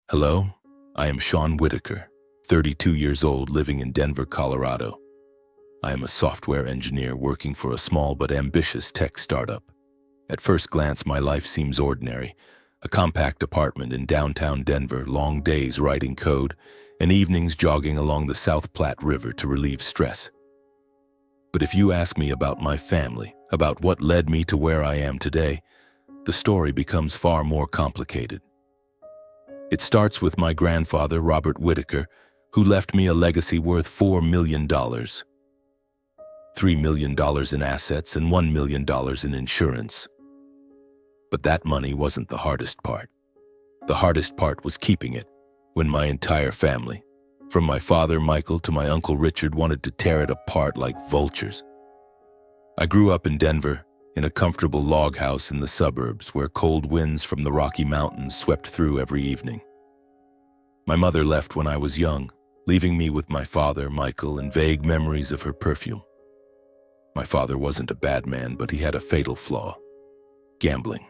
Hello, I am Sean Whitaker, 32 years old, living in Denver, Colorado. I am a software engineer working for a small but ambitious tech startup. At first glance, my life seems ordinary. A compact apartment in downtown Denver, long days writing code, and evenings jogging along the South Platte River to relieve stress. But if you ask me about my family, about what led me to where I am today, the story becomes far more complicated. It starts with my grandfather, Robert Whitaker, who left me a legacy worth $4 million. $3 million in assets and $1 million in insurance. But that money wasn't the hardest part. The hardest part was keeping it, when my entire family, from my father Michael to my uncle Richard, wanted to tear it apart like vultures. I grew up in Denver, in a comfortable log house in the suburbs where cold winds from the Rocky Mountains swept through every evening. My mother left when I was young, leaving me with my father, Michael, and vague memories of her perfume. My father wasn't a bad man, but he had a fatal flaw: gambling.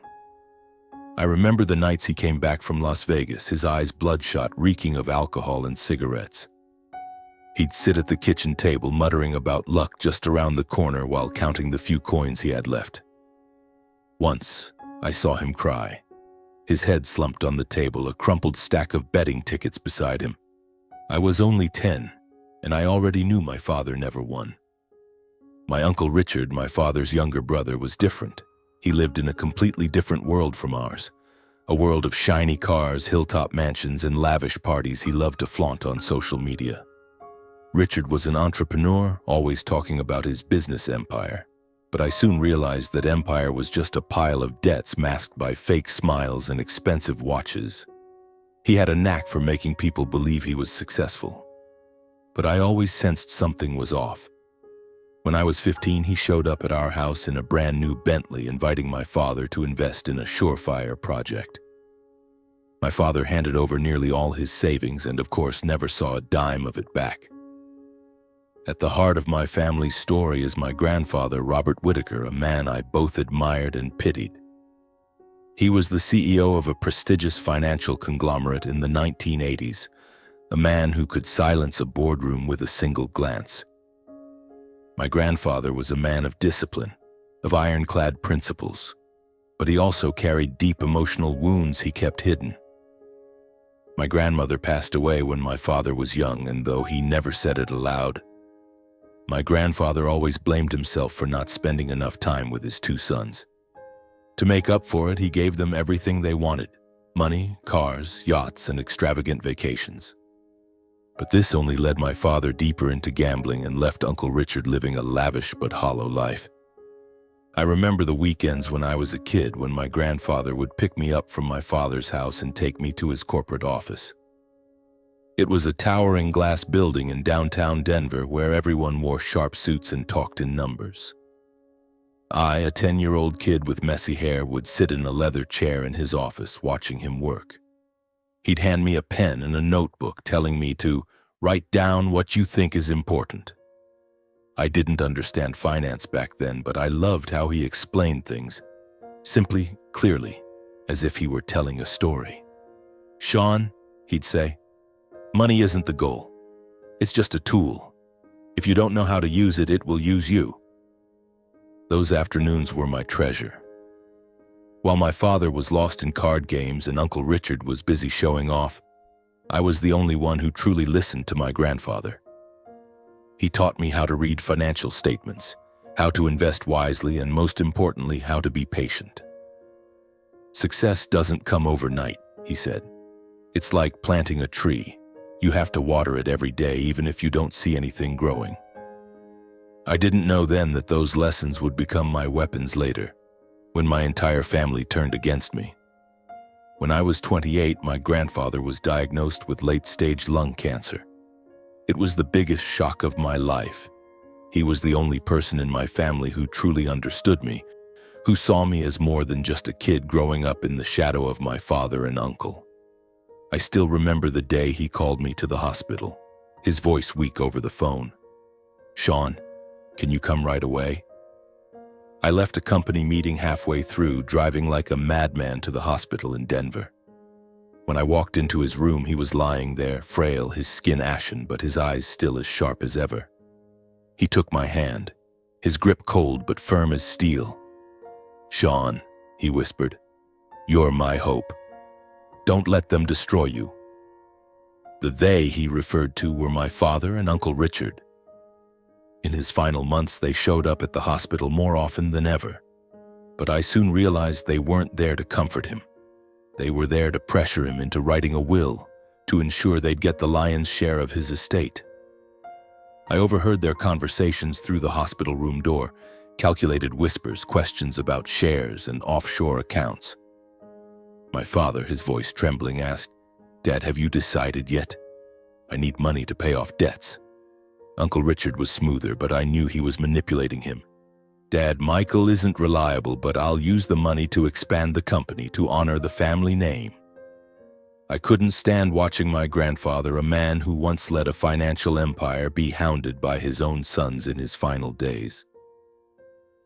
I remember the nights he came back from Las Vegas, his eyes bloodshot, reeking of alcohol and cigarettes. He'd sit at the kitchen table muttering about luck just around the corner while counting the few coins he had left. Once, I saw him cry. His head slumped on the table, a crumpled stack of betting tickets beside him. I was only 10, and I already knew my father never won. My uncle Richard, my father's younger brother, was different. He lived in a completely different world from ours. A world of shiny cars, hilltop mansions, and lavish parties he loved to flaunt on social media. Richard was an entrepreneur, always talking about his business empire. But I soon realized that empire was just a pile of debts masked by fake smiles and expensive watches. He had a knack for making people believe he was successful. But I always sensed something was off. When I was 15, he showed up at our house in a brand new Bentley, inviting my father to invest in a surefire project. My father handed over nearly all his savings and, of course, never saw a dime of it back. At the heart of my family's story is my grandfather, Robert Whitaker, a man I both admired and pitied. He was the CEO of a prestigious financial conglomerate in the 1980s, a man who could silence a boardroom with a single glance. My grandfather was a man of discipline, of ironclad principles, but he also carried deep emotional wounds he kept hidden. My grandmother passed away when my father was young, and though he never said it aloud, my grandfather always blamed himself for not spending enough time with his two sons. To make up for it, he gave them everything they wanted: money, cars, yachts, and extravagant vacations. But this only led my father deeper into gambling and left Uncle Richard living a lavish but hollow life. I remember the weekends when I was a kid when my grandfather would pick me up from my father's house and take me to his corporate office. It was a towering glass building in downtown Denver where everyone wore sharp suits and talked in numbers. I, a 10-year-old kid with messy hair, would sit in a leather chair in his office watching him work. He'd hand me a pen and a notebook telling me to write down what you think is important. I didn't understand finance back then, but I loved how he explained things, simply, clearly, as if he were telling a story. "Sean," he'd say, "money isn't the goal. It's just a tool. If you don't know how to use it, it will use you." Those afternoons were my treasure. While my father was lost in card games and Uncle Richard was busy showing off, I was the only one who truly listened to my grandfather. He taught me how to read financial statements, how to invest wisely, and most importantly, how to be patient. "Success doesn't come overnight," he said. "It's like planting a tree. You have to water it every day, even if you don't see anything growing." I didn't know then that those lessons would become my weapons later, when my entire family turned against me. When I was 28, my grandfather was diagnosed with late-stage lung cancer. It was the biggest shock of my life. He was the only person in my family who truly understood me, who saw me as more than just a kid growing up in the shadow of my father and uncle. I still remember the day he called me to the hospital, his voice weak over the phone. "Sean, can you come right away?" I left a company meeting halfway through, driving like a madman to the hospital in Denver. When I walked into his room, he was lying there, frail, his skin ashen, but his eyes still as sharp as ever. He took my hand, his grip cold but firm as steel. "Sean," he whispered, "you're my hope. Don't let them destroy you." The they he referred to were my father and Uncle Richard. In his final months, they showed up at the hospital more often than ever. But I soon realized they weren't there to comfort him. They were there to pressure him into writing a will, to ensure they'd get the lion's share of his estate. I overheard their conversations through the hospital room door, calculated whispers, questions about shares and offshore accounts. My father, his voice trembling, asked, "Dad, have you decided yet? I need money to pay off debts." Uncle Richard was smoother, but I knew he was manipulating him. "Dad, Michael isn't reliable, but I'll use the money to expand the company, to honor the family name." I couldn't stand watching my grandfather, a man who once led a financial empire, be hounded by his own sons in his final days.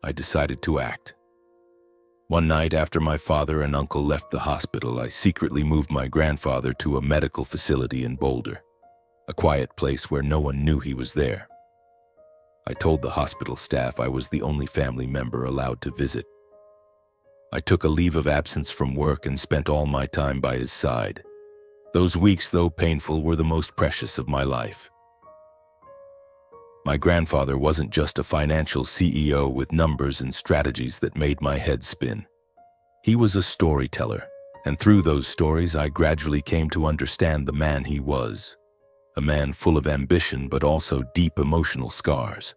I decided to act. One night after my father and uncle left the hospital, I secretly moved my grandfather to a medical facility in Boulder, a quiet place where no one knew he was there. I told the hospital staff I was the only family member allowed to visit. I took a leave of absence from work and spent all my time by his side. Those weeks, though painful, were the most precious of my life. My grandfather wasn't just a financial CEO with numbers and strategies that made my head spin. He was a storyteller, and through those stories I gradually came to understand the man he was. A man full of ambition but also deep emotional scars.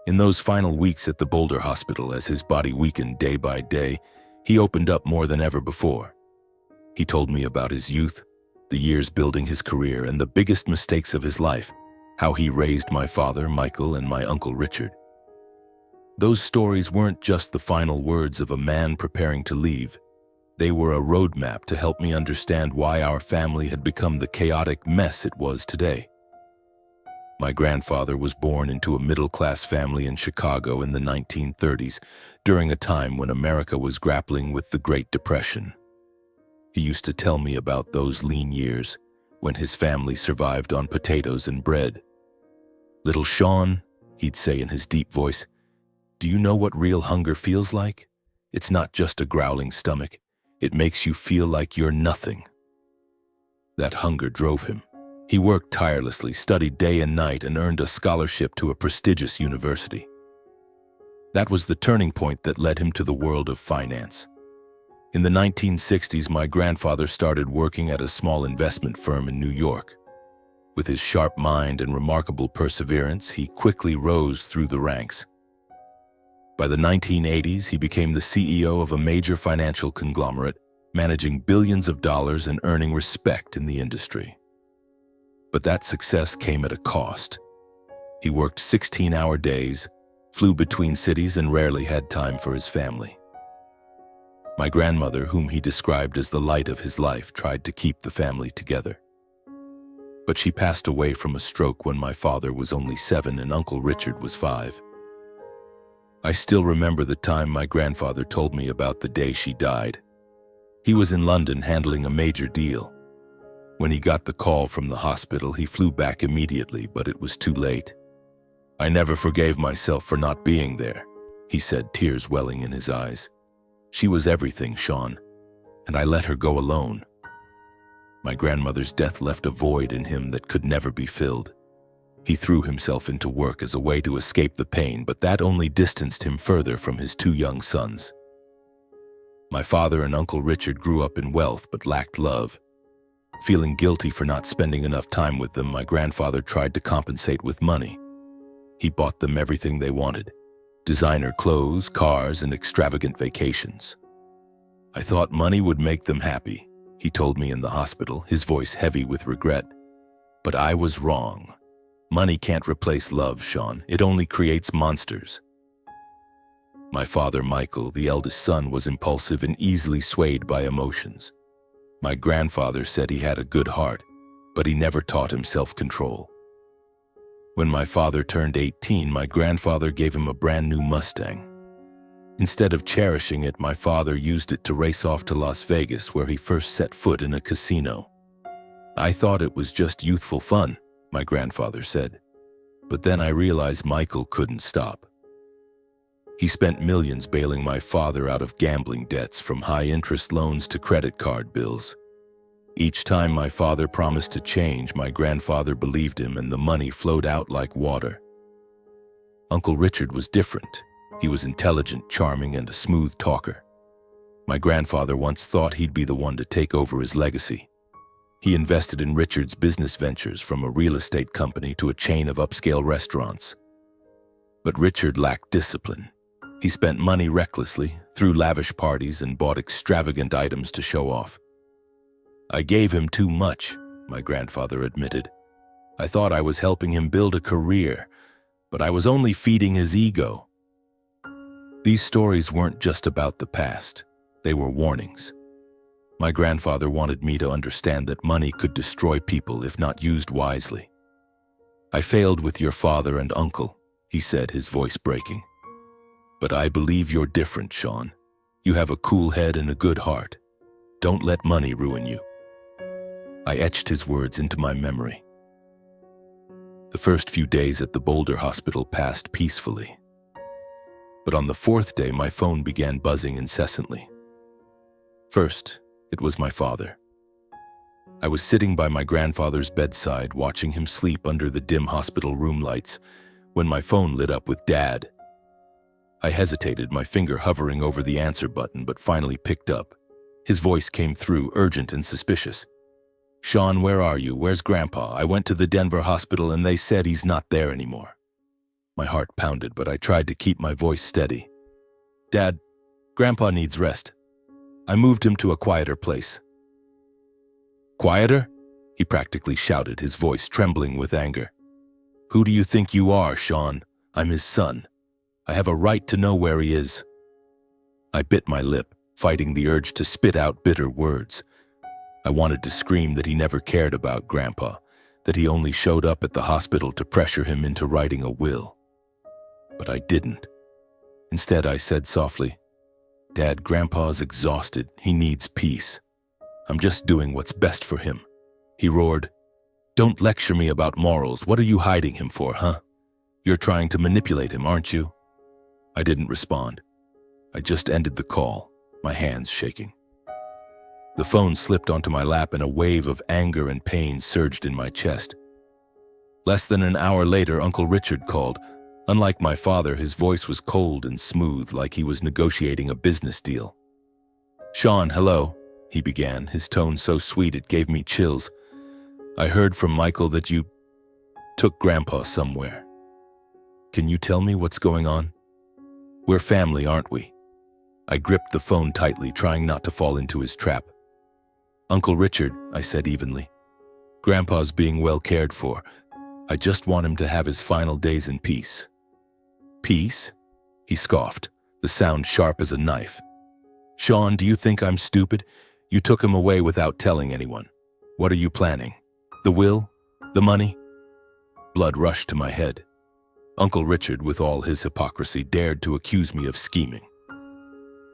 In those final weeks at the Boulder Hospital, as his body weakened day by day, he opened up more than ever before. He told me about his youth, the years building his career, and the biggest mistakes of his life, how he raised my father, Michael, and my Uncle Richard. Those stories weren't just the final words of a man preparing to leave. They were a roadmap to help me understand why our family had become the chaotic mess it was today. My grandfather was born into a middle-class family in Chicago in the 1930s, during a time when America was grappling with the Great Depression. He used to tell me about those lean years when his family survived on potatoes and bread. "Little Sean," he'd say in his deep voice, "do you know what real hunger feels like? It's not just a growling stomach. It makes you feel like you're nothing." That hunger drove him. He worked tirelessly, studied day and night, and earned a scholarship to a prestigious university. That was the turning point that led him to the world of finance. In the 1960s, my grandfather started working at a small investment firm in New York. With his sharp mind and remarkable perseverance, he quickly rose through the ranks. By the 1980s, he became the CEO of a major financial conglomerate, managing billions of dollars and earning respect in the industry. But that success came at a cost. He worked 16-hour days, flew between cities, and rarely had time for his family. My grandmother, whom he described as the light of his life, tried to keep the family together. But she passed away from a stroke when my father was only 7 and Uncle Richard was 5. I still remember the time my grandfather told me about the day she died. He was in London handling a major deal. When he got the call from the hospital, he flew back immediately, but it was too late. "I never forgave myself for not being there," he said, tears welling in his eyes. "She was everything, Sean, and I let her go alone." My grandmother's death left a void in him that could never be filled. He threw himself into work as a way to escape the pain, but that only distanced him further from his 2 young sons. My father and Uncle Richard grew up in wealth but lacked love. Feeling guilty for not spending enough time with them, my grandfather tried to compensate with money. He bought them everything they wanted: designer clothes, cars, and extravagant vacations. "I thought money would make them happy," he told me in the hospital, his voice heavy with regret. "But I was wrong. Money can't replace love, Sean. It only creates monsters." My father, Michael, the eldest son, was impulsive and easily swayed by emotions. My grandfather said he had a good heart, but he never taught him self-control. When my father turned 18, my grandfather gave him a brand new Mustang. Instead of cherishing it, my father used it to race off to Las Vegas, where he first set foot in a casino. I thought it was just youthful fun, my grandfather said. But then I realized Michael couldn't stop. He spent millions bailing my father out of gambling debts, from high-interest loans to credit card bills. Each time my father promised to change, my grandfather believed him, and the money flowed out like water. Uncle Richard was different. He was intelligent, charming, and a smooth talker. My grandfather once thought he'd be the one to take over his legacy. He invested in Richard's business ventures, from a real estate company to a chain of upscale restaurants. But Richard lacked discipline. He spent money recklessly, threw lavish parties, and bought extravagant items to show off. I gave him too much, my grandfather admitted. I thought I was helping him build a career, but I was only feeding his ego. These stories weren't just about the past. They were warnings. My grandfather wanted me to understand that money could destroy people if not used wisely. I failed with your father and uncle, he said, his voice breaking. But I believe you're different, Sean. You have a cool head and a good heart. Don't let money ruin you. I etched his words into my memory. The first few days at the Boulder Hospital passed peacefully. But on the fourth day, my phone began buzzing incessantly. First, it was my father. I was sitting by my grandfather's bedside, watching him sleep under the dim hospital room lights, when my phone lit up with Dad. I hesitated, my finger hovering over the answer button, but finally picked up. His voice came through, urgent and suspicious. Sean, where are you? Where's Grandpa? I went to the Denver hospital and they said he's not there anymore. My heart pounded, but I tried to keep my voice steady. Dad, Grandpa needs rest. I moved him to a quieter place. Quieter? He practically shouted, his voice trembling with anger. Who do you think you are, Sean? I'm his son. I have a right to know where he is. I bit my lip, fighting the urge to spit out bitter words. I wanted to scream that he never cared about Grandpa, that he only showed up at the hospital to pressure him into writing a will. But I didn't. Instead, I said softly, Dad, Grandpa's exhausted. He needs peace. I'm just doing what's best for him. He roared, Don't lecture me about morals. What are you hiding him for, huh? You're trying to manipulate him, aren't you? I didn't respond. I just ended the call, my hands shaking. The phone slipped onto my lap and a wave of anger and pain surged in my chest. Less than an hour later, Uncle Richard called. Unlike my father, his voice was cold and smooth, like he was negotiating a business deal. Sean, hello, he began, his tone so sweet it gave me chills. I heard from Michael that you took Grandpa somewhere. Can you tell me what's going on? We're family, aren't we? I gripped the phone tightly, trying not to fall into his trap. Uncle Richard, I said evenly. Grandpa's being well cared for. I just want him to have his final days in peace. Peace? He scoffed, the sound sharp as a knife. Sean, do you think I'm stupid? You took him away without telling anyone. What are you planning? The will? The money? Blood rushed to my head. Uncle Richard, with all his hypocrisy, dared to accuse me of scheming.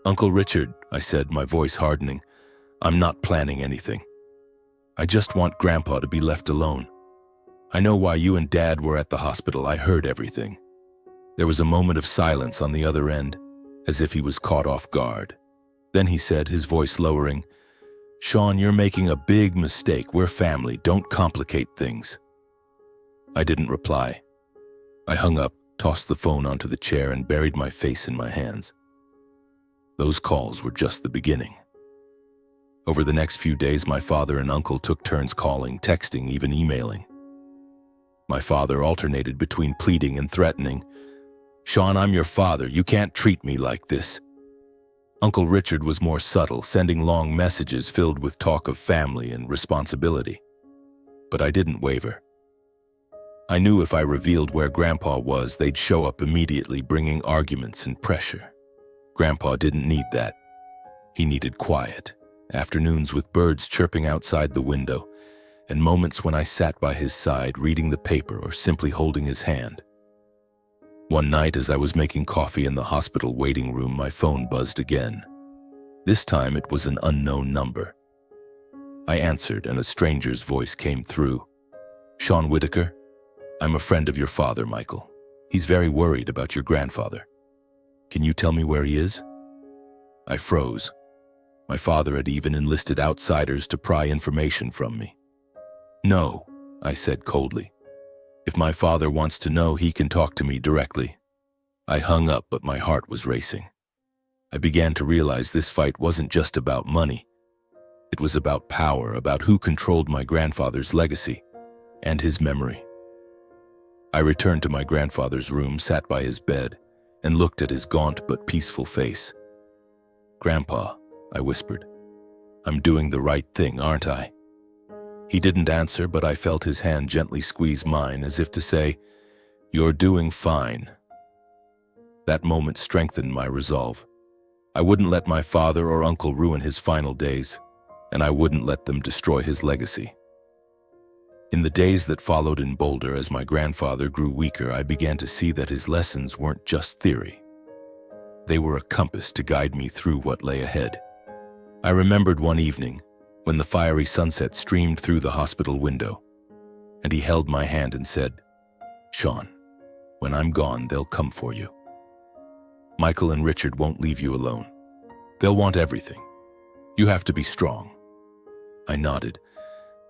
Uncle Richard, I said, my voice hardening, I'm not planning anything. I just want Grandpa to be left alone. I know why you and Dad were at the hospital. I heard everything. There was a moment of silence on the other end, as if he was caught off guard. Then he said, his voice lowering, Sean, you're making a big mistake. We're family. Don't complicate things. I didn't reply. I hung up, tossed the phone onto the chair, and buried my face in my hands. Those calls were just the beginning. Over the next few days, my father and uncle took turns calling, texting, even emailing. My father alternated between pleading and threatening. Sean, I'm your father. You can't treat me like this. Uncle Richard was more subtle, sending long messages filled with talk of family and responsibility. But I didn't waver. I knew if I revealed where Grandpa was, they'd show up immediately, bringing arguments and pressure. Grandpa didn't need that. He needed quiet, afternoons with birds chirping outside the window, and moments when I sat by his side reading the paper or simply holding his hand. One night, as I was making coffee in the hospital waiting room, my phone buzzed again. This time it was an unknown number. I answered, and a stranger's voice came through. "Sean Whitaker? I'm a friend of your father, Michael. He's very worried about your grandfather. Can you tell me where he is?" I froze. My father had even enlisted outsiders to pry information from me. "No," I said coldly. "If my father wants to know, he can talk to me directly." I hung up, but my heart was racing. I began to realize this fight wasn't just about money. It was about power, about who controlled my grandfather's legacy and his memory. I returned to my grandfather's room, sat by his bed, and looked at his gaunt but peaceful face. "Grandpa," I whispered, "I'm doing the right thing, aren't I?" He didn't answer, but I felt his hand gently squeeze mine, as if to say, "You're doing fine." That moment strengthened my resolve. I wouldn't let my father or uncle ruin his final days, and I wouldn't let them destroy his legacy. In the days that followed in Boulder, as my grandfather grew weaker, I began to see that his lessons weren't just theory. They were a compass to guide me through what lay ahead. I remembered one evening when the fiery sunset streamed through the hospital window, and he held my hand and said, "Sean, when I'm gone, they'll come for you. Michael and Richard won't leave you alone. They'll want everything. You have to be strong." I nodded,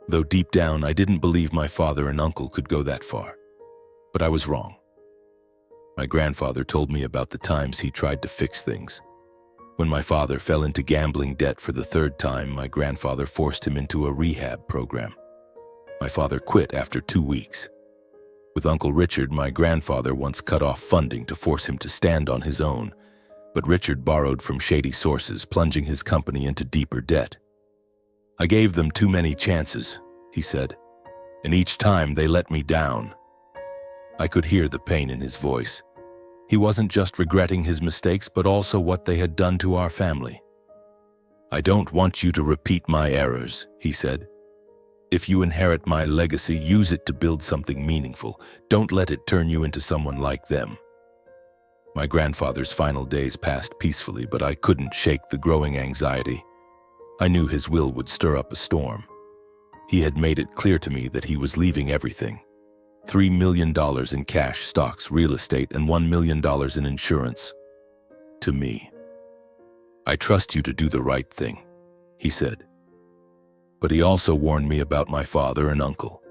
though deep down I didn't believe my father and uncle could go that far. But I was wrong. My grandfather told me about the times he tried to fix things. When my father fell into gambling debt for the third time, my grandfather forced him into a rehab program. My father quit after 2 weeks. With Uncle Richard, my grandfather once cut off funding to force him to stand on his own, but Richard borrowed from shady sources, plunging his company into deeper debt. "I gave them too many chances," he said, "and each time they let me down." I could hear the pain in his voice. He wasn't just regretting his mistakes, but also what they had done to our family. "I don't want you to repeat my errors," he said. "If you inherit my legacy, use it to build something meaningful. Don't let it turn you into someone like them." My grandfather's final days passed peacefully, but I couldn't shake the growing anxiety. I knew his will would stir up a storm. He had made it clear to me that he was leaving everything: $3 million in cash, stocks, real estate, and $1 million in insurance to me. "I trust you to do the right thing," he said. But he also warned me about my father and uncle.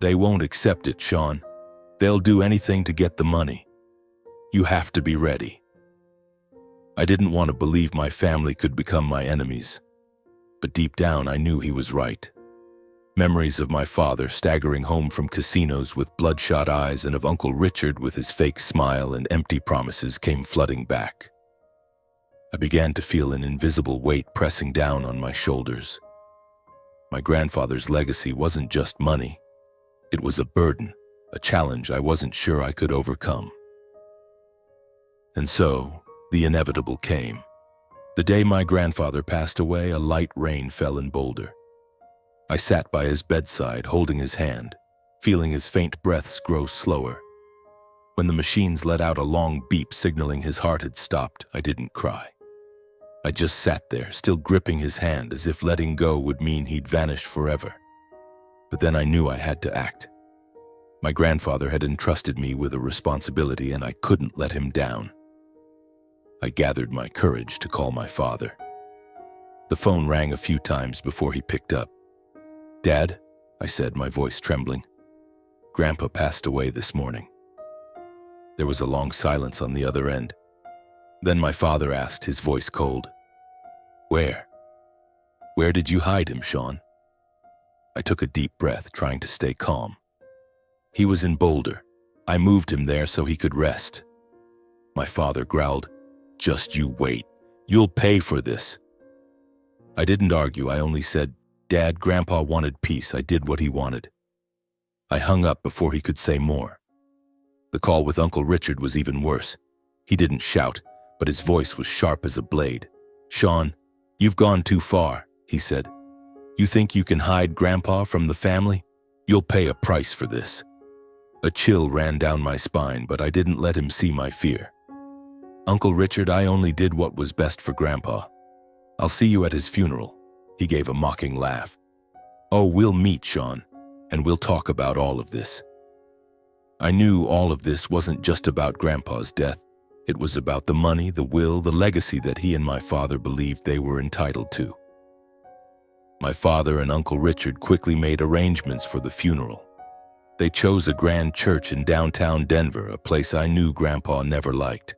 "They won't accept it, Sean. They'll do anything to get the money. You have to be ready." I didn't want to believe my family could become my enemies, but deep down I knew he was right. Memories of my father staggering home from casinos with bloodshot eyes, and of Uncle Richard with his fake smile and empty promises, came flooding back. I began to feel an invisible weight pressing down on my shoulders. My grandfather's legacy wasn't just money. It was a burden, a challenge I wasn't sure I could overcome. And so, the inevitable came. The day my grandfather passed away, a light rain fell in Boulder. I sat by his bedside, holding his hand, feeling his faint breaths grow slower. When the machines let out a long beep signaling his heart had stopped, I didn't cry. I just sat there, still gripping his hand, as if letting go would mean he'd vanish forever. But then I knew I had to act. My grandfather had entrusted me with a responsibility, and I couldn't let him down. I gathered my courage to call my father. The phone rang a few times before he picked up. "Dad," I said, my voice trembling. "Grandpa passed away this morning." There was a long silence on the other end. Then my father asked, his voice cold, "Where? Where did you hide him, Sean?" I took a deep breath, trying to stay calm. "He was in Boulder. I moved him there so he could rest." My father growled, "Just you wait. You'll pay for this." I didn't argue. I only said, "Dad, Grandpa wanted peace. I did what he wanted." I hung up before he could say more. The call with Uncle Richard was even worse. He didn't shout, but his voice was sharp as a blade. "Sean, you've gone too far," he said. "You think you can hide Grandpa from the family? You'll pay a price for this." A chill ran down my spine, but I didn't let him see my fear. "Uncle Richard, I only did what was best for Grandpa. I'll see you at his funeral." He gave a mocking laugh. "Oh, we'll meet, Sean, and we'll talk about all of this." I knew all of this wasn't just about Grandpa's death. It was about the money, the will, the legacy that he and my father believed they were entitled to. My father and Uncle Richard quickly made arrangements for the funeral. They chose a grand church in downtown Denver, a place I knew Grandpa never liked.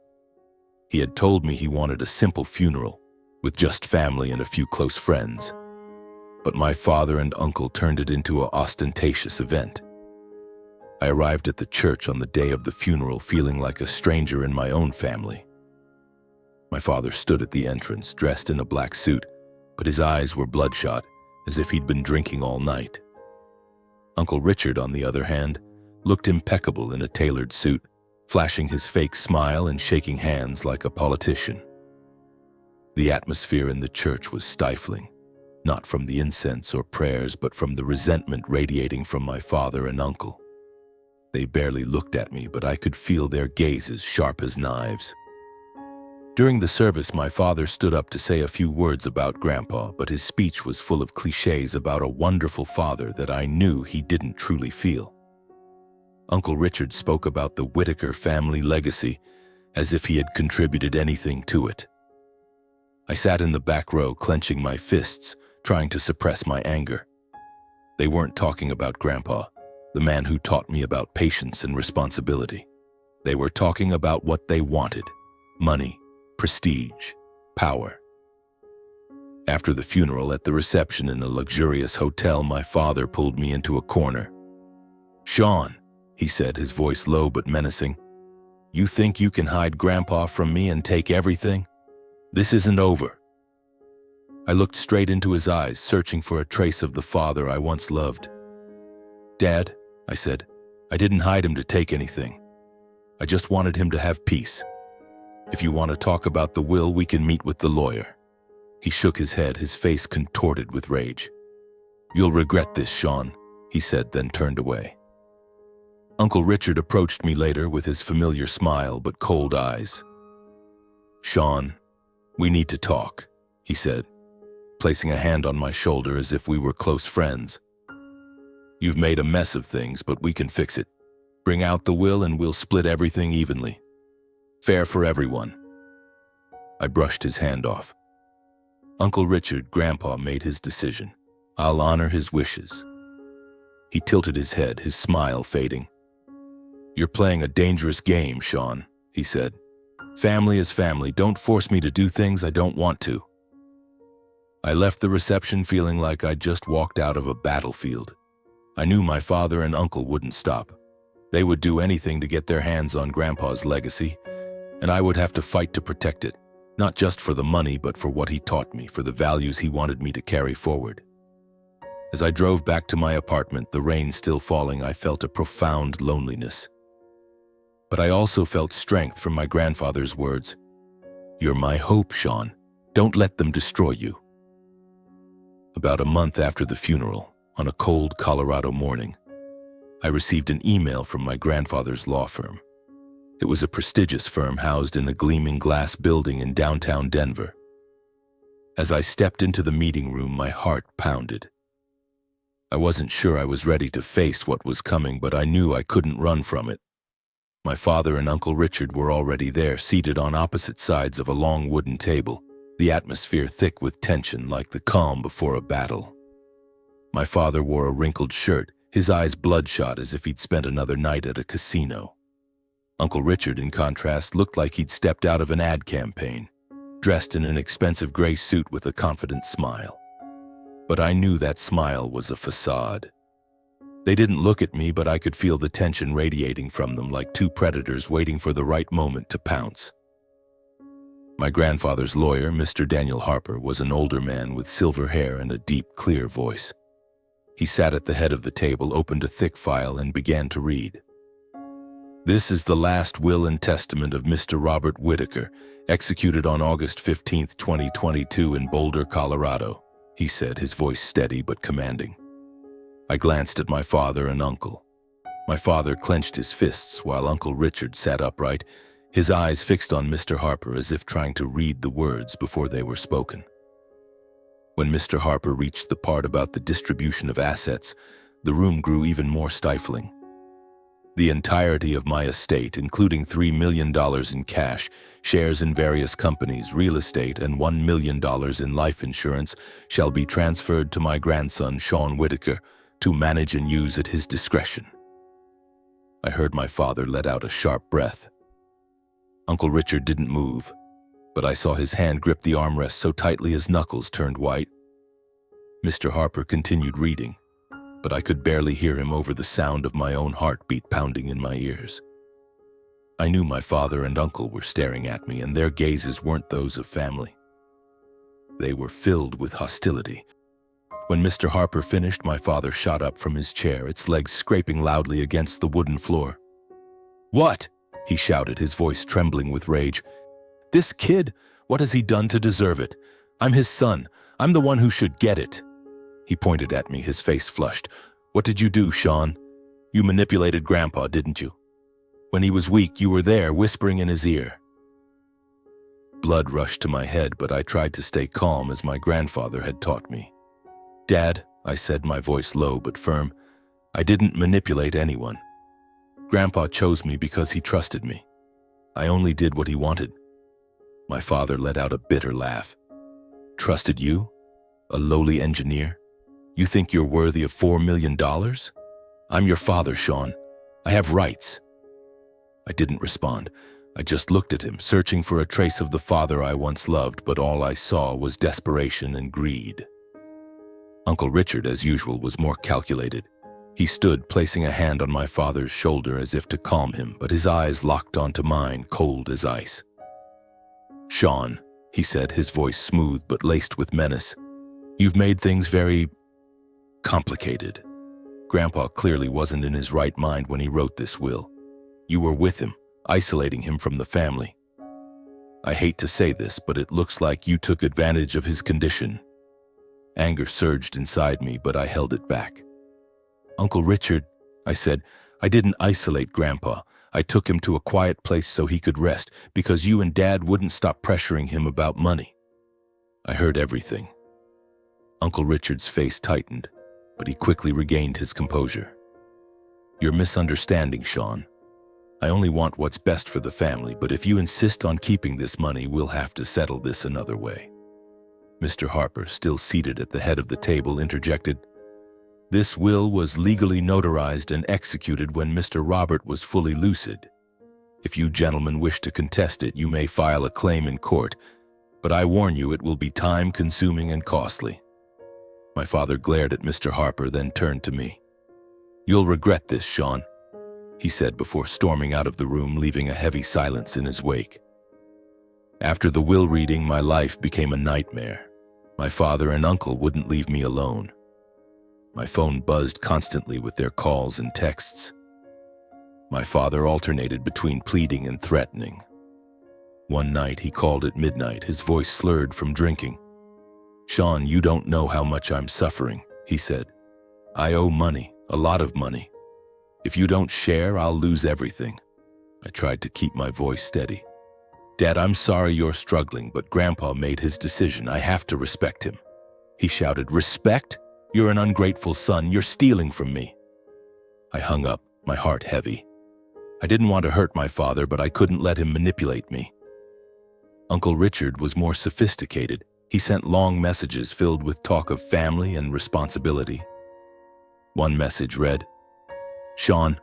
He had told me he wanted a simple funeral, with just family and a few close friends. But my father and uncle turned it into an ostentatious event. I arrived at the church on the day of the funeral feeling like a stranger in my own family. My father stood at the entrance, dressed in a black suit, but his eyes were bloodshot, as if he'd been drinking all night. Uncle Richard, on the other hand, looked impeccable in a tailored suit, flashing his fake smile and shaking hands like a politician. The atmosphere in the church was stifling, not from the incense or prayers, but from the resentment radiating from my father and uncle. They barely looked at me, but I could feel their gazes sharp as knives. During the service, my father stood up to say a few words about Grandpa, but his speech was full of cliches about a wonderful father that I knew he didn't truly feel. Uncle Richard spoke about the Whitaker family legacy as if he had contributed anything to it. I sat in the back row, clenching my fists, trying to suppress my anger. They weren't talking about Grandpa, the man who taught me about patience and responsibility. They were talking about what they wanted: money, prestige, power. After the funeral, at the reception in a luxurious hotel, my father pulled me into a corner. "Sean," he said, his voice low but menacing, "you think you can hide Grandpa from me and take everything? This isn't over." I looked straight into his eyes, searching for a trace of the father I once loved. "Dad," I said, "I didn't hide him to take anything. I just wanted him to have peace. If you want to talk about the will, we can meet with the lawyer." He shook his head, his face contorted with rage. "You'll regret this, Sean," he said, then turned away. Uncle Richard approached me later with his familiar smile but cold eyes. "Sean, we need to talk," he said, placing a hand on my shoulder as if we were close friends. "You've made a mess of things, but we can fix it. Bring out the will and we'll split everything evenly. Fair for everyone." I brushed his hand off. "Uncle Richard, Grandpa made his decision. I'll honor his wishes." He tilted his head, his smile fading. "You're playing a dangerous game, Sean," he said. "Family is family. Don't force me to do things I don't want to." I left the reception feeling like I'd just walked out of a battlefield. I knew my father and uncle wouldn't stop. They would do anything to get their hands on Grandpa's legacy, and I would have to fight to protect it, not just for the money, but for what he taught me, for the values he wanted me to carry forward. As I drove back to my apartment, the rain still falling, I felt a profound loneliness. But I also felt strength from my grandfather's words. "You're my hope, Sean. Don't let them destroy you." About a month after the funeral, on a cold Colorado morning, I received an email from my grandfather's law firm. It was a prestigious firm housed in a gleaming glass building in downtown Denver. As I stepped into the meeting room, my heart pounded. I wasn't sure I was ready to face what was coming, but I knew I couldn't run from it. My father and Uncle Richard were already there, seated on opposite sides of a long wooden table, the atmosphere thick with tension like the calm before a battle. My father wore a wrinkled shirt, his eyes bloodshot as if he'd spent another night at a casino. Uncle Richard, in contrast, looked like he'd stepped out of an ad campaign, dressed in an expensive gray suit with a confident smile. But I knew that smile was a facade. They didn't look at me, but I could feel the tension radiating from them like two predators waiting for the right moment to pounce. My grandfather's lawyer, Mr. Daniel Harper, was an older man with silver hair and a deep, clear voice. He sat at the head of the table, opened a thick file, and began to read. "This is the last will and testament of Mr. Robert Whitaker, executed on August 15, 2022 in Boulder, Colorado," he said, his voice steady but commanding. I glanced at my father and uncle. My father clenched his fists while Uncle Richard sat upright, his eyes fixed on Mr. Harper as if trying to read the words before they were spoken. When Mr. Harper reached the part about the distribution of assets, the room grew even more stifling. The entirety of my estate, including $3 million in cash, shares in various companies, real estate, and $1 million in life insurance, shall be transferred to my grandson, Sean Whitaker, to manage and use at his discretion. I heard my father let out a sharp breath. Uncle Richard didn't move, but I saw his hand grip the armrest so tightly his knuckles turned white. Mr. Harper continued reading, but I could barely hear him over the sound of my own heartbeat pounding in my ears. I knew my father and uncle were staring at me, and their gazes weren't those of family. They were filled with hostility. When Mr. Harper finished, my father shot up from his chair, its legs scraping loudly against the wooden floor. "What?" he shouted, his voice trembling with rage. "This kid, what has he done to deserve it? I'm his son. I'm the one who should get it." He pointed at me, his face flushed. "What did you do, Sean? You manipulated Grandpa, didn't you? When he was weak, you were there, whispering in his ear." Blood rushed to my head, but I tried to stay calm as my grandfather had taught me. "Dad," I said, my voice low but firm, "I didn't manipulate anyone. Grandpa chose me because he trusted me. I only did what he wanted." My father let out a bitter laugh. "Trusted you? A lowly engineer? You think you're worthy of $4 million? I'm your father, Sean. I have rights." I didn't respond. I just looked at him, searching for a trace of the father I once loved, but all I saw was desperation and greed. Uncle Richard, as usual, was more calculated. He stood, placing a hand on my father's shoulder as if to calm him, but his eyes locked onto mine, cold as ice. "Sean," he said, his voice smooth but laced with menace, "you've made things very complicated. Grandpa clearly wasn't in his right mind when he wrote this will. You were with him, isolating him from the family. I hate to say this, but it looks like you took advantage of his condition." Anger surged inside me, but I held it back. "Uncle Richard," I said, "I didn't isolate Grandpa. I took him to a quiet place so he could rest, because you and Dad wouldn't stop pressuring him about money." I heard everything. Uncle Richard's face tightened, but he quickly regained his composure. "You're misunderstanding, Sean. I only want what's best for the family, but if you insist on keeping this money, we'll have to settle this another way." Mr. Harper, still seated at the head of the table, interjected, "This will was legally notarized and executed when Mr. Robert was fully lucid. If you gentlemen wish to contest it, you may file a claim in court, but I warn you it will be time-consuming and costly." My father glared at Mr. Harper, then turned to me. "You'll regret this, Sean," he said before storming out of the room, leaving a heavy silence in his wake. After the will reading, my life became a nightmare. My father and uncle wouldn't leave me alone. My phone buzzed constantly with their calls and texts. My father alternated between pleading and threatening. One night he called at midnight, his voice slurred from drinking. "Sean, you don't know how much I'm suffering," he said. "I owe money, a lot of money. If you don't share, I'll lose everything." I tried to keep my voice steady. "Dad, I'm sorry you're struggling, but Grandpa made his decision. I have to respect him." He shouted, "Respect? You're an ungrateful son. You're stealing from me." I hung up, my heart heavy. I didn't want to hurt my father, but I couldn't let him manipulate me. Uncle Richard was more sophisticated. He sent long messages filled with talk of family and responsibility. One message read, "Sean,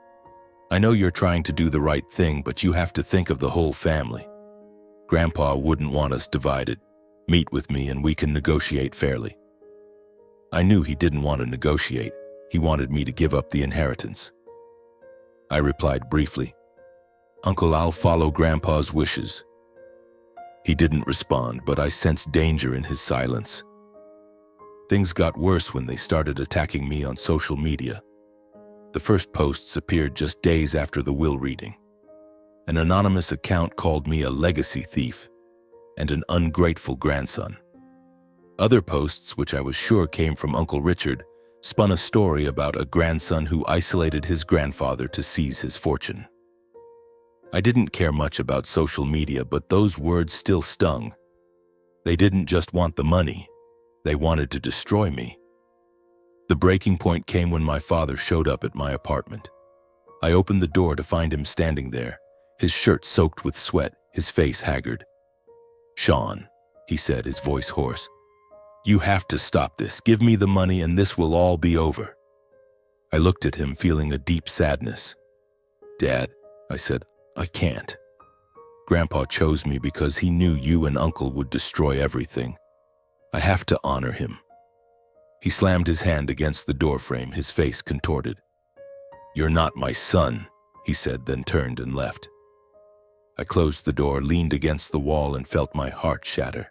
I know you're trying to do the right thing, but you have to think of the whole family. Grandpa wouldn't want us divided. Meet with me and we can negotiate fairly." I knew he didn't want to negotiate. He wanted me to give up the inheritance. I replied briefly, "Uncle, I'll follow Grandpa's wishes." He didn't respond, but I sensed danger in his silence. Things got worse when they started attacking me on social media. The first posts appeared just days after the will reading. An anonymous account called me a legacy thief and an ungrateful grandson. Other posts, which I was sure came from Uncle Richard, spun a story about a grandson who isolated his grandfather to seize his fortune. I didn't care much about social media, but those words still stung. They didn't just want the money, they wanted to destroy me. The breaking point came when my father showed up at my apartment. I opened the door to find him standing there, his shirt soaked with sweat, his face haggard. "Sean," he said, his voice hoarse, "you have to stop this. Give me the money and this will all be over." I looked at him, feeling a deep sadness. "Dad," I said, "I can't. Grandpa chose me because he knew you and Uncle would destroy everything. I have to honor him." He slammed his hand against the doorframe, his face contorted. "You're not my son," he said, then turned and left. I closed the door, leaned against the wall, and felt my heart shatter.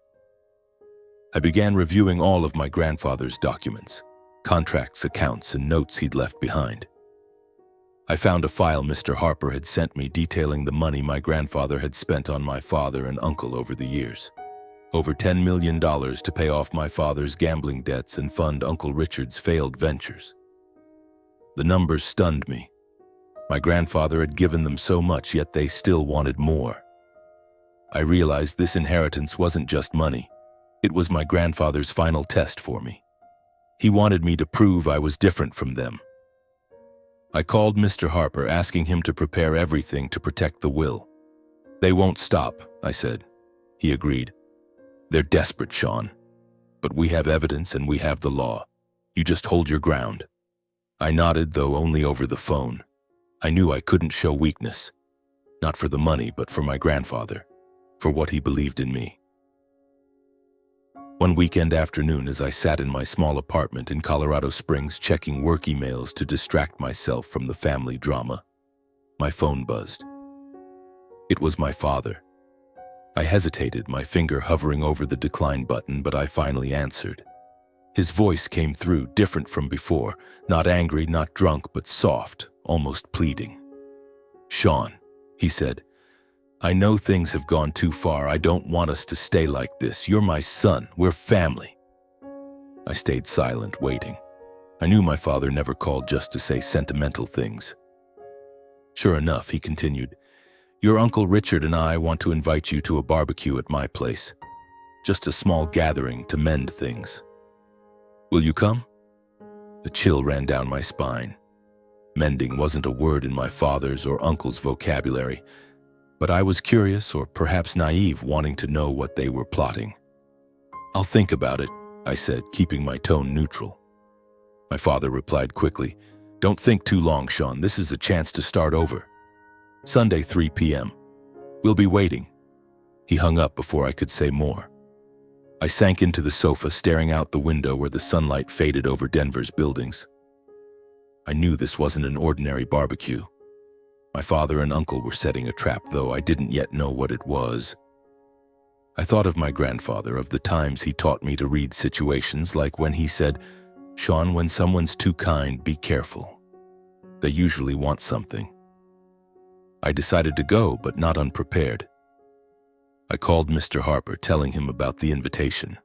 I began reviewing all of my grandfather's documents, contracts, accounts, and notes he'd left behind. I found a file Mr. Harper had sent me detailing the money my grandfather had spent on my father and uncle over the years. Over $10 million to pay off my father's gambling debts and fund Uncle Richard's failed ventures. The numbers stunned me. My grandfather had given them so much, yet they still wanted more. I realized this inheritance wasn't just money. It was my grandfather's final test for me. He wanted me to prove I was different from them. I called Mr. Harper, asking him to prepare everything to protect the will. "They won't stop," I said. He agreed. "They're desperate, Sean. But we have evidence and we have the law. You just hold your ground." I nodded, though only over the phone. I knew I couldn't show weakness. Not for the money, but for my grandfather. For what he believed in me. One weekend afternoon, as I sat in my small apartment in Colorado Springs checking work emails to distract myself from the family drama, my phone buzzed. It was my father. I hesitated, my finger hovering over the decline button, but I finally answered. His voice came through, different from before, not angry, not drunk, but soft, almost pleading. "Sean," he said, "I know things have gone too far. I don't want us to stay like this. You're my son. We're family." I stayed silent, waiting. I knew my father never called just to say sentimental things. Sure enough, he continued, "Your Uncle Richard and I want to invite you to a barbecue at my place. Just a small gathering to mend things. Will you come?" A chill ran down my spine. Mending wasn't a word in my father's or uncle's vocabulary, but I was curious, or perhaps naive, wanting to know what they were plotting. "I'll think about it," I said, keeping my tone neutral. My father replied quickly, "Don't think too long, Sean. This is a chance to start over. Sunday, 3 p.m. We'll be waiting." He hung up before I could say more. I sank into the sofa, staring out the window where the sunlight faded over Denver's buildings. I knew this wasn't an ordinary barbecue. My father and uncle were setting a trap, though I didn't yet know what it was. I thought of my grandfather, of the times he taught me to read situations, like when he said, "Sean, when someone's too kind, be careful. They usually want something." I decided to go, but not unprepared. I called Mr. Harper, telling him about the invitation.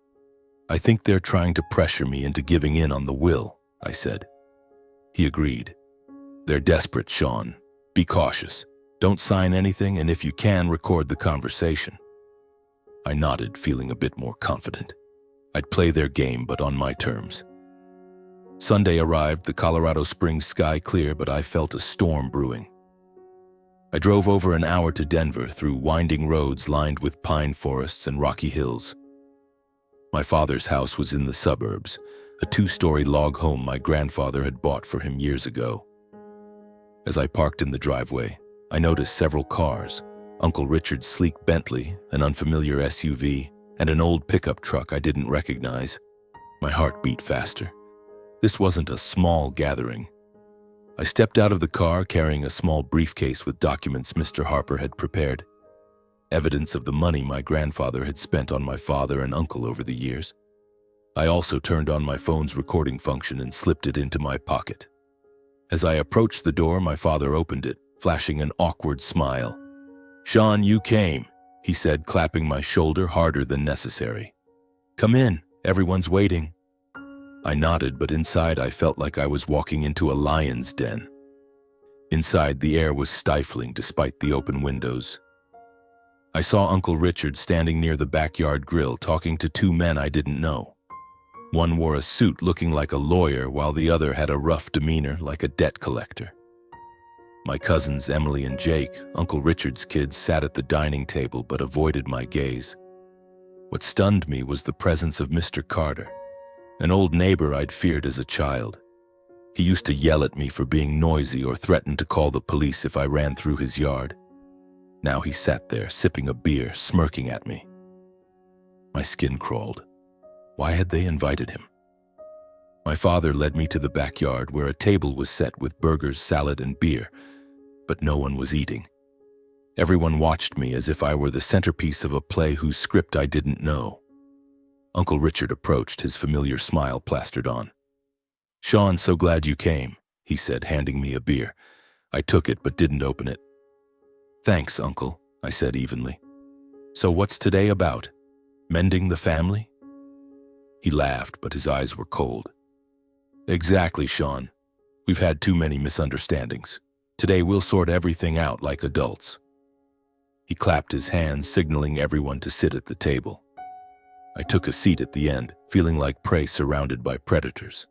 "I think they're trying to pressure me into giving in on the will," I said. He agreed. "They're desperate, Sean. Be cautious. Don't sign anything, and if you can, record the conversation." I nodded, feeling a bit more confident. I'd play their game, but on my terms. Sunday arrived, the Colorado Springs sky clear, but I felt a storm brewing. I drove over an hour to Denver through winding roads lined with pine forests and rocky hills. My father's house was in the suburbs, a 2-story log home my grandfather had bought for him years ago. As I parked in the driveway, I noticed several cars, Uncle Richard's sleek Bentley, an unfamiliar SUV, and an old pickup truck I didn't recognize. My heart beat faster. This wasn't a small gathering. I stepped out of the car carrying a small briefcase with documents Mr. Harper had prepared. Evidence of the money my grandfather had spent on my father and uncle over the years. I also turned on my phone's recording function and slipped it into my pocket. As I approached the door, my father opened it, flashing an awkward smile. "Sean, you came," he said, clapping my shoulder harder than necessary. "Come in, everyone's waiting." I nodded, but inside I felt like I was walking into a lion's den. Inside, the air was stifling despite the open windows. I saw Uncle Richard standing near the backyard grill talking to two men I didn't know. One wore a suit looking like a lawyer, while the other had a rough demeanor like a debt collector. My cousins Emily and Jake, Uncle Richard's kids, sat at the dining table but avoided my gaze. What stunned me was the presence of Mr. Carter, an old neighbor I'd feared as a child. He used to yell at me for being noisy or threaten to call the police if I ran through his yard. Now he sat there, sipping a beer, smirking at me. My skin crawled. Why had they invited him? My father led me to the backyard where a table was set with burgers, salad, and beer, but no one was eating. Everyone watched me as if I were the centerpiece of a play whose script I didn't know. Uncle Richard approached, his familiar smile plastered on. "Sean, so glad you came," he said, handing me a beer. I took it but didn't open it. "Thanks, Uncle," I said evenly. "So what's today about? Mending the family?" He laughed, but his eyes were cold. "Exactly, Sean. We've had too many misunderstandings. Today we'll sort everything out like adults." He clapped his hands, signaling everyone to sit at the table. I took a seat at the end, feeling like prey surrounded by predators.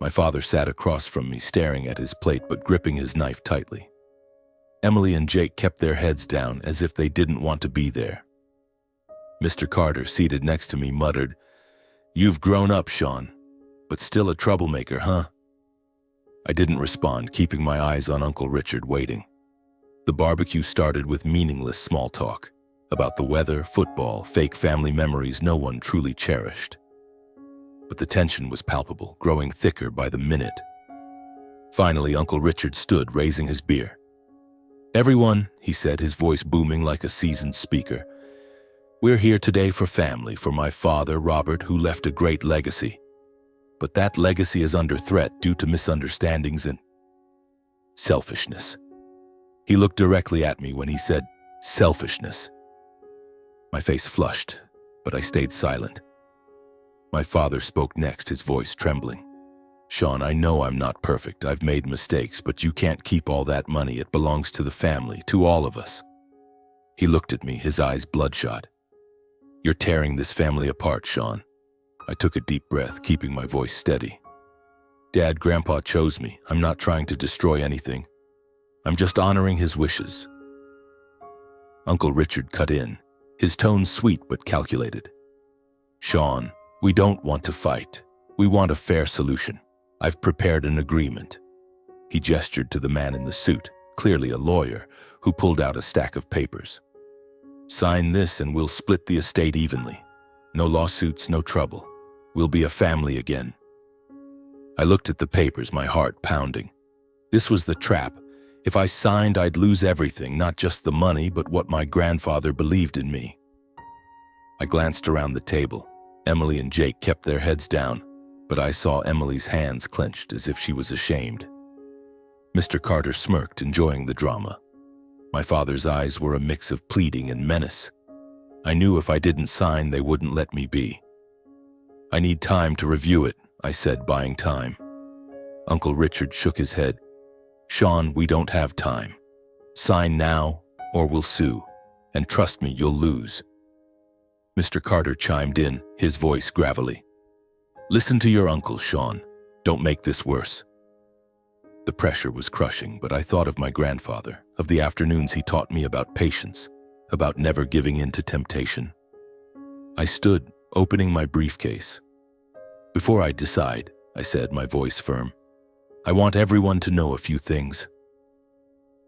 My father sat across from me, staring at his plate but gripping his knife tightly. Emily and Jake kept their heads down as if they didn't want to be there. Mr. Carter, seated next to me, muttered, "You've grown up, Sean, but still a troublemaker, huh?" I didn't respond, keeping my eyes on Uncle Richard, waiting. The barbecue started with meaningless small talk about the weather, football, fake family memories no one truly cherished. But the tension was palpable, growing thicker by the minute. Finally, Uncle Richard stood, raising his beer. "Everyone," he said, his voice booming like a seasoned speaker, "we're here today for family, for my father, Robert, who left a great legacy. But that legacy is under threat due to misunderstandings and selfishness." He looked directly at me when he said, "selfishness." My face flushed, but I stayed silent. My father spoke next, his voice trembling. "Sean, I know I'm not perfect. I've made mistakes, but you can't keep all that money. It belongs to the family, to all of us." He looked at me, his eyes bloodshot. "You're tearing this family apart, Sean." I took a deep breath, keeping my voice steady. "Dad, Grandpa chose me. I'm not trying to destroy anything. I'm just honoring his wishes." Uncle Richard cut in, his tone sweet but calculated. "Sean, we don't want to fight. We want a fair solution. I've prepared an agreement." He gestured to the man in the suit, clearly a lawyer, who pulled out a stack of papers. "Sign this and we'll split the estate evenly. No lawsuits, no trouble. We'll be a family again." I looked at the papers, my heart pounding. This was the trap. If I signed, I'd lose everything, not just the money, but what my grandfather believed in me. I glanced around the table. Emily and Jake kept their heads down, but I saw Emily's hands clenched as if she was ashamed. Mr. Carter smirked, enjoying the drama. My father's eyes were a mix of pleading and menace. I knew if I didn't sign, they wouldn't let me be. "I need time to review it," I said, buying time. Uncle Richard shook his head. "Sean, we don't have time. Sign now, or we'll sue. And trust me, you'll lose." Mr. Carter chimed in, his voice gravelly. "Listen to your uncle, Sean. Don't make this worse." The pressure was crushing, but I thought of my grandfather, of the afternoons he taught me about patience, about never giving in to temptation. I stood, opening my briefcase. "Before I decide," I said, my voice firm, "I want everyone to know a few things."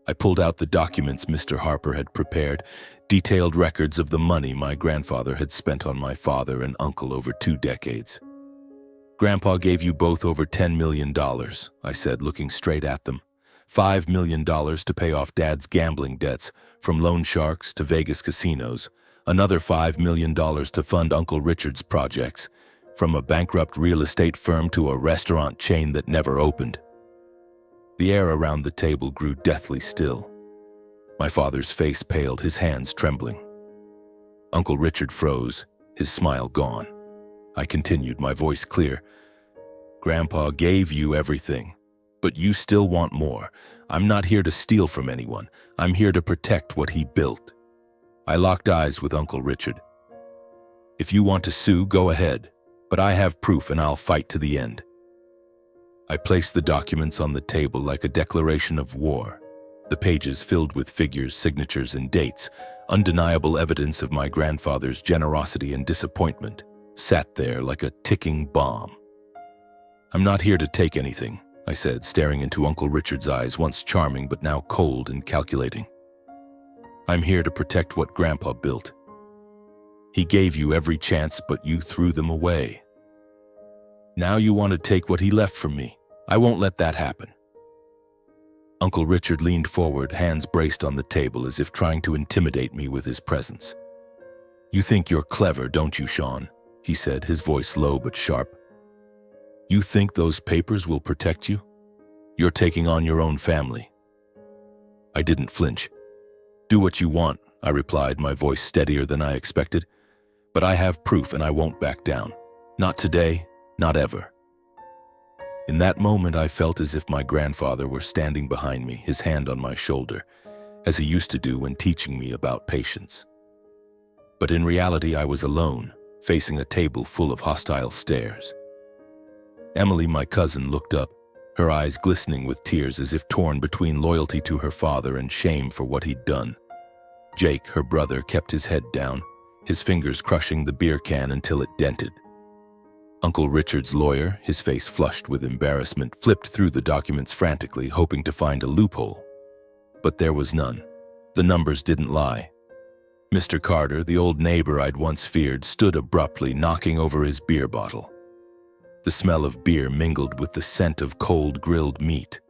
I pulled out the documents Mr. Harper had prepared, detailed records of the money my grandfather had spent on my father and uncle over 2 decades. "Grandpa gave you both over $10 million, I said, looking straight at them. $5 million to pay off Dad's gambling debts, from loan sharks to Vegas casinos. Another $5 million to fund Uncle Richard's projects, from a bankrupt real estate firm to a restaurant chain that never opened. The air around the table grew deathly still. My father's face paled, his hands trembling. Uncle Richard froze, his smile gone. I continued, my voice clear. Grandpa gave you everything, but you still want more. I'm not here to steal from anyone. I'm here to protect what he built. I locked eyes with Uncle Richard. If you want to sue, go ahead, but I have proof and I'll fight to the end. I placed the documents on the table like a declaration of war, the pages filled with figures, signatures, and dates, undeniable evidence of my grandfather's generosity and disappointment, sat there like a ticking bomb. I'm not here to take anything, I said, staring into Uncle Richard's eyes, once charming but now cold and calculating. I'm here to protect what Grandpa built. He gave you every chance, but you threw them away. Now you want to take what he left from me. I won't let that happen. Uncle Richard leaned forward, hands braced on the table as if trying to intimidate me with his presence. You think you're clever, don't you, Sean? He said, his voice low but sharp. You think those papers will protect you? You're taking on your own family. I didn't flinch. Do what you want, I replied, my voice steadier than I expected. But I have proof and I won't back down. Not today, not ever. In that moment, I felt as if my grandfather were standing behind me, his hand on my shoulder, as he used to do when teaching me about patience. But in reality, I was alone, facing a table full of hostile stares. Emily, my cousin, looked up, her eyes glistening with tears as if torn between loyalty to her father and shame for what he'd done. Jake, her brother, kept his head down, his fingers crushing the beer can until it dented. Uncle Richard's lawyer, his face flushed with embarrassment, flipped through the documents frantically, hoping to find a loophole. But there was none. The numbers didn't lie. Mr. Carter, the old neighbor I'd once feared, stood abruptly, knocking over his beer bottle. The smell of beer mingled with the scent of cold grilled meat.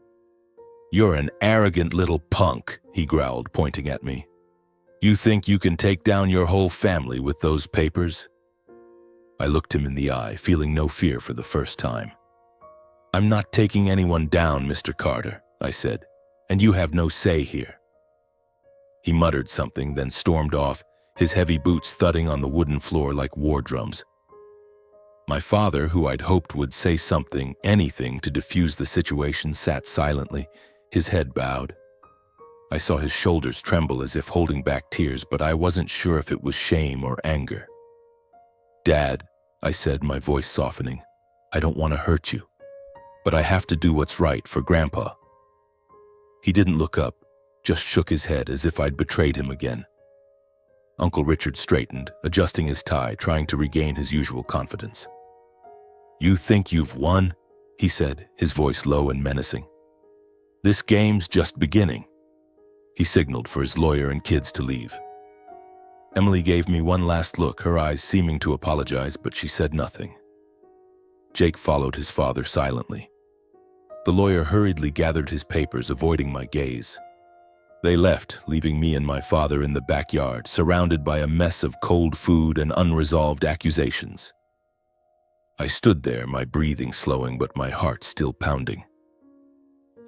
You're an arrogant little punk, he growled, pointing at me. You think you can take down your whole family with those papers? I looked him in the eye, feeling no fear for the first time. I'm not taking anyone down, Mr. Carter, I said, and you have no say here. He muttered something, then stormed off, his heavy boots thudding on the wooden floor like war drums. My father, who I'd hoped would say something, anything to defuse the situation, sat silently, his head bowed. I saw his shoulders tremble as if holding back tears, but I wasn't sure if it was shame or anger. Dad, I said, my voice softening, I don't want to hurt you, but I have to do what's right for Grandpa. He didn't look up, just shook his head as if I'd betrayed him again. Uncle Richard straightened, adjusting his tie, trying to regain his usual confidence. You think you've won? He said, his voice low and menacing. This game's just beginning. He signaled for his lawyer and kids to leave. Emily gave me one last look, her eyes seeming to apologize, but she said nothing. Jake followed his father silently. The lawyer hurriedly gathered his papers, avoiding my gaze. They left, leaving me and my father in the backyard, surrounded by a mess of cold food and unresolved accusations. I stood there, my breathing slowing but my heart still pounding.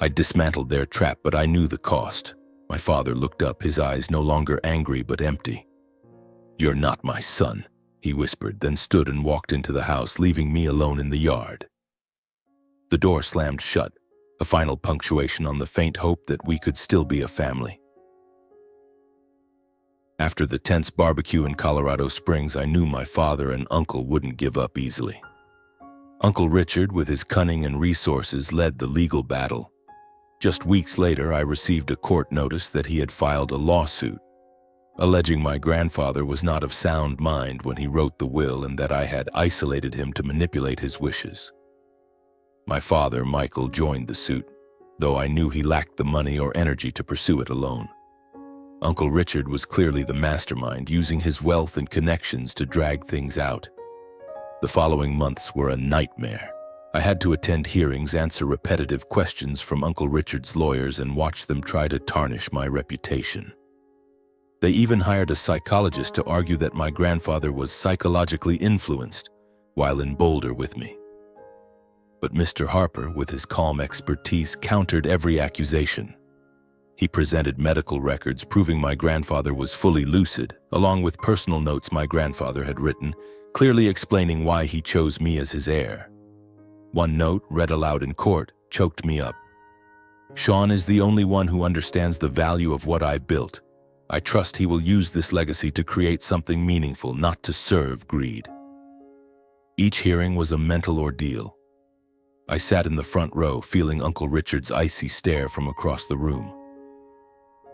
I dismantled their trap, but I knew the cost. My father looked up, his eyes no longer angry but empty. You're not my son, he whispered, then stood and walked into the house, leaving me alone in the yard. The door slammed shut, a final punctuation on the faint hope that we could still be a family. After the tense barbecue in Colorado Springs, I knew my father and uncle wouldn't give up easily. Uncle Richard, with his cunning and resources, led the legal battle. Just weeks later, I received a court notice that he had filed a lawsuit, alleging my grandfather was not of sound mind when he wrote the will and that I had isolated him to manipulate his wishes. My father, Michael, joined the suit, though I knew he lacked the money or energy to pursue it alone. Uncle Richard was clearly the mastermind, using his wealth and connections to drag things out. The following months were a nightmare. I had to attend hearings, answer repetitive questions from Uncle Richard's lawyers, and watch them try to tarnish my reputation. They even hired a psychologist to argue that my grandfather was psychologically influenced while in Boulder with me. But Mr. Harper, with his calm expertise, countered every accusation. He presented medical records proving my grandfather was fully lucid, along with personal notes my grandfather had written, clearly explaining why he chose me as his heir. One note, read aloud in court, choked me up. "Sean is the only one who understands the value of what I built. I trust he will use this legacy to create something meaningful, not to serve greed." Each hearing was a mental ordeal. I sat in the front row, feeling Uncle Richard's icy stare from across the room.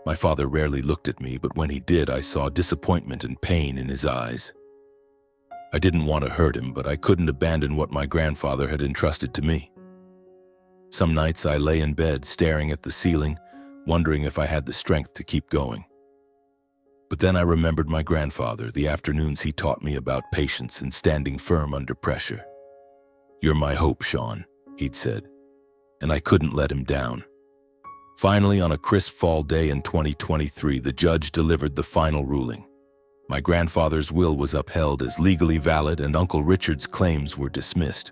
My father rarely looked at me, but when he did, I saw disappointment and pain in his eyes. I didn't want to hurt him, but I couldn't abandon what my grandfather had entrusted to me. Some nights I lay in bed, staring at the ceiling, wondering if I had the strength to keep going. But then I remembered my grandfather, the afternoons he taught me about patience and standing firm under pressure. "You're my hope, Sean," he'd said, and I couldn't let him down. Finally, on a crisp fall day in 2023, the judge delivered the final ruling. My grandfather's will was upheld as legally valid, and Uncle Richard's claims were dismissed.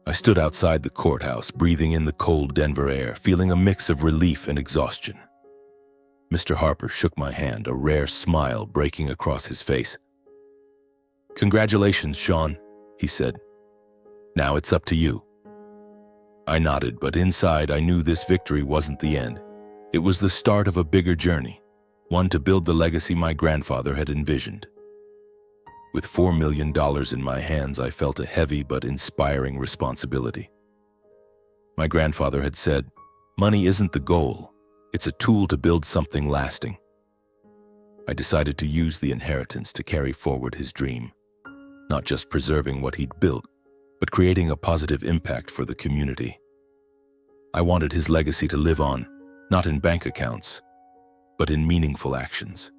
I stood outside the courthouse, breathing in the cold Denver air, feeling a mix of relief and exhaustion. Mr. Harper shook my hand, a rare smile breaking across his face. "Congratulations, Sean," he said. "Now it's up to you." I nodded, but inside I knew this victory wasn't the end. It was the start of a bigger journey, one to build the legacy my grandfather had envisioned. With $4 million in my hands, I felt a heavy but inspiring responsibility. My grandfather had said, "Money isn't the goal, it's a tool to build something lasting." I decided to use the inheritance to carry forward his dream, not just preserving what he'd built, but creating a positive impact for the community. I wanted his legacy to live on, not in bank accounts, but in meaningful actions.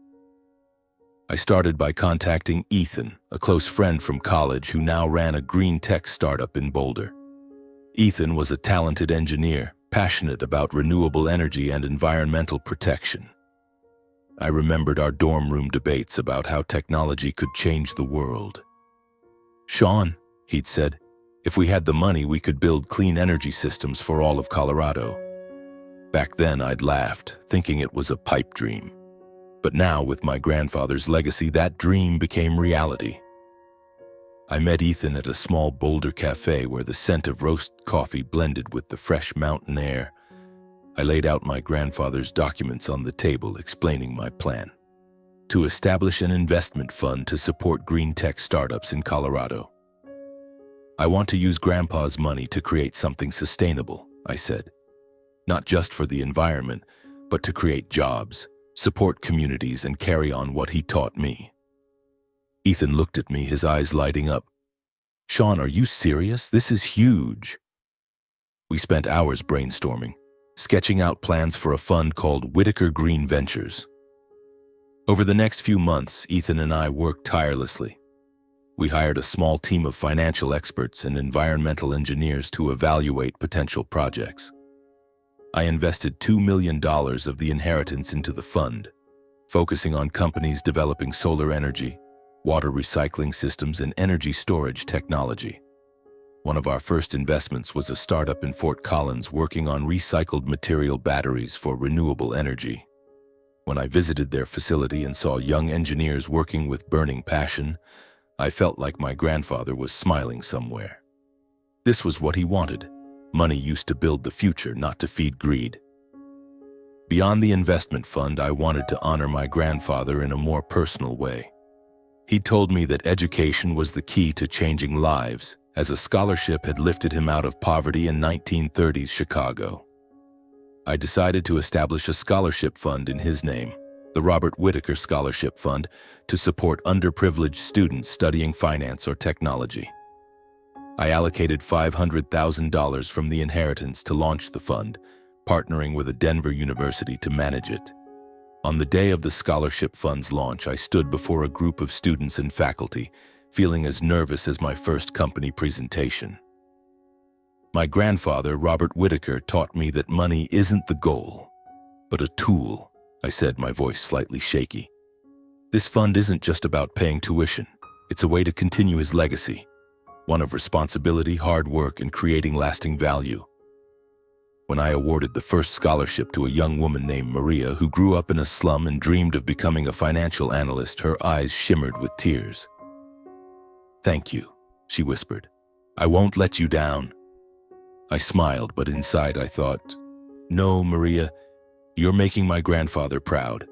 I started by contacting Ethan, a close friend from college who now ran a green tech startup in Boulder. Ethan was a talented engineer, passionate about renewable energy and environmental protection. I remembered our dorm room debates about how technology could change the world. "Sean," he'd said, "if we had the money, we could build clean energy systems for all of Colorado." Back then, I'd laughed, thinking it was a pipe dream. But now, with my grandfather's legacy, that dream became reality. I met Ethan at a small Boulder cafe where the scent of roast coffee blended with the fresh mountain air. I laid out my grandfather's documents on the table, explaining my plan: to establish an investment fund to support green tech startups in Colorado. "I want to use Grandpa's money to create something sustainable," I said. "Not just for the environment, but to create jobs, support communities, and carry on what he taught me." Ethan looked at me, his eyes lighting up. "Sean, are you serious? This is huge." We spent hours brainstorming, sketching out plans for a fund called Whitaker Green Ventures. Over the next few months, Ethan and I worked tirelessly. We hired a small team of financial experts and environmental engineers to evaluate potential projects. I invested $2 million of the inheritance into the fund, focusing on companies developing solar energy, water recycling systems, and energy storage technology. One of our first investments was a startup in Fort Collins working on recycled material batteries for renewable energy. When I visited their facility and saw young engineers working with burning passion, I felt like my grandfather was smiling somewhere. This was what he wanted. Money used to build the future, not to feed greed. Beyond the investment fund, I wanted to honor my grandfather in a more personal way. He told me that education was the key to changing lives, as a scholarship had lifted him out of poverty in 1930s Chicago. I decided to establish a scholarship fund in his name, the Robert Whitaker Scholarship Fund, to support underprivileged students studying finance or technology. I allocated $500,000 from the inheritance to launch the fund, partnering with a Denver university to manage it. On the day of the scholarship fund's launch, I stood before a group of students and faculty, feeling as nervous as my first company presentation. My grandfather, Robert Whitaker, taught me that money isn't the goal, but a tool, I said, my voice slightly shaky. This fund isn't just about paying tuition. It's a way to continue his legacy, one of responsibility, hard work, and creating lasting value. When I awarded the first scholarship to a young woman named Maria who grew up in a slum and dreamed of becoming a financial analyst, her eyes shimmered with tears. "Thank you," she whispered. "I won't let you down." I smiled, but inside I thought, "No, Maria, you're making my grandfather proud."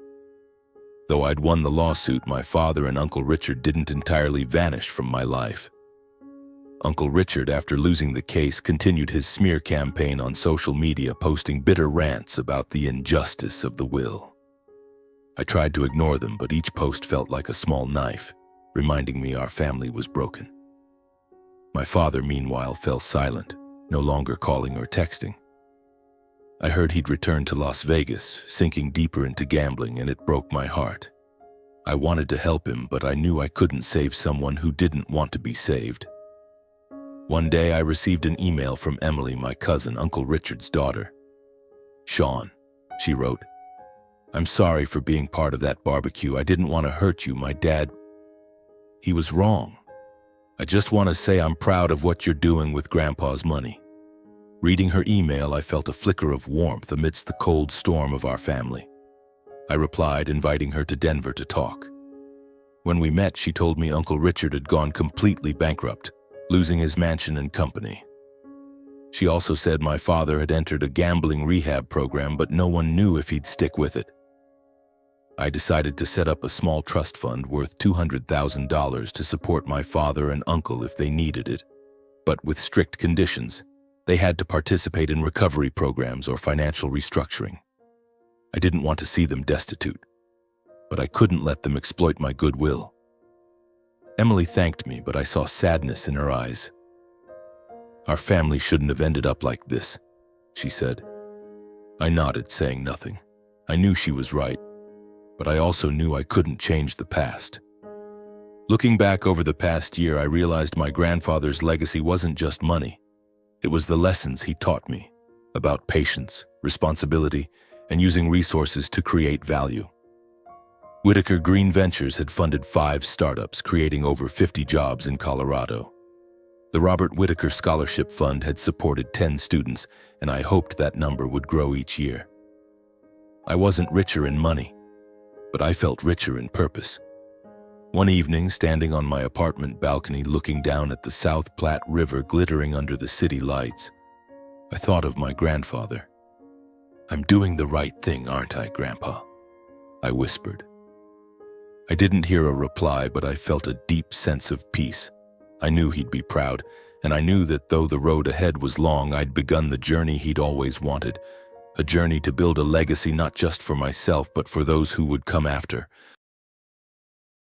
Though I'd won the lawsuit, my father and Uncle Richard didn't entirely vanish from my life. Uncle Richard, after losing the case, continued his smear campaign on social media, posting bitter rants about the injustice of the will. I tried to ignore them, but each post felt like a small knife, reminding me our family was broken. My father, meanwhile, fell silent, no longer calling or texting. I heard he'd returned to Las Vegas, sinking deeper into gambling, and it broke my heart. I wanted to help him, but I knew I couldn't save someone who didn't want to be saved. One day I received an email from Emily, my cousin, Uncle Richard's daughter. "Sean," she wrote, "I'm sorry for being part of that barbecue. I didn't want to hurt you. My dad, he was wrong. I just want to say I'm proud of what you're doing with Grandpa's money." Reading her email, I felt a flicker of warmth amidst the cold storm of our family. I replied, inviting her to Denver to talk. When we met, she told me Uncle Richard had gone completely bankrupt, losing his mansion and company. She also said my father had entered a gambling rehab program, but no one knew if he'd stick with it. I decided to set up a small trust fund worth $200,000 to support my father and uncle if they needed it, but with strict conditions. They had to participate in recovery programs or financial restructuring. I didn't want to see them destitute, but I couldn't let them exploit my goodwill. Emily thanked me, but I saw sadness in her eyes. "Our family shouldn't have ended up like this," she said. I nodded, saying nothing. I knew she was right, but I also knew I couldn't change the past. Looking back over the past year, I realized my grandfather's legacy wasn't just money. It was the lessons he taught me about patience, responsibility, and using resources to create value. Whitaker Green Ventures had funded 5 startups, creating over 50 jobs in Colorado. The Robert Whitaker Scholarship Fund had supported 10 students, and I hoped that number would grow each year. I wasn't richer in money, but I felt richer in purpose. One evening, standing on my apartment balcony looking down at the South Platte River glittering under the city lights, I thought of my grandfather. "I'm doing the right thing, aren't I, Grandpa?" I whispered. I didn't hear a reply, but I felt a deep sense of peace. I knew he'd be proud, and I knew that though the road ahead was long, I'd begun the journey he'd always wanted, a journey to build a legacy not just for myself, but for those who would come after,